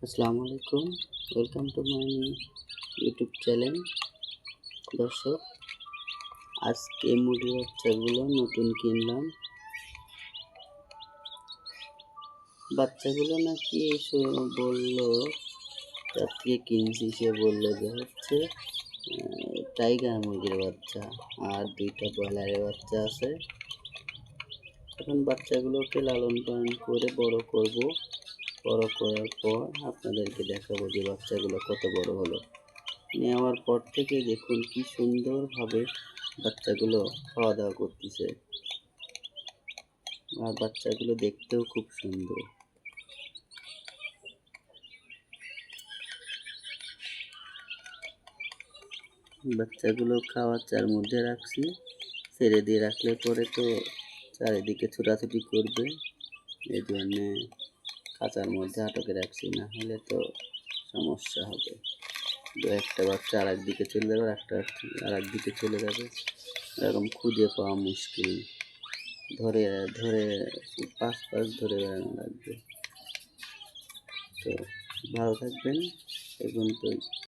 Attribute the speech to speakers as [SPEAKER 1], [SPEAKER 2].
[SPEAKER 1] আসসালামু আলাইকুম, welcome to my YouTube channel. দর্শক, আজকে মুরগির বাচ্চাগুলো নতুন কিনলাম। বাচ্চাগুলো নাকি এসে বললো, তার থেকে কিনছি, সে বললো যে হচ্ছে টাইগার মুরগির বাচ্চা আর দুইটা ব্রয়লারের বাচ্চা আছে। এখন বাচ্চাগুলোকে লালন পালন করে বড় করব। বড় করার পর আপনাদেরকে দেখাবো যে বাচ্চাগুলো কত বড় হলো। নেওয়ার পর থেকে দেখুন কি সুন্দরভাবে বাচ্চাগুলো খাওয়া দাওয়া করতেছে, আর বাচ্চাগুলো দেখতেও খুব সুন্দর। বাচ্চাগুলো খাওয়ার মধ্যে রাখছি, ছেড়ে দিয়ে রাখলে পরে তো চারিদিকে ছোটাছুটি করবে, এই জন্যে খাঁচার মধ্যে আটকে রাখছি, না হলে তো সমস্যা হবে। একটা বাচ্চা আর একদিকে চলে যাবে, একটা আর একদিকে চলে যাবে, এরকম খুঁজে পাওয়া মুশকিল। ধরে ধরে পাশ ধরে বেড়ানো লাগবে। তো ভালো থাকবেন, এই পর্যন্তই।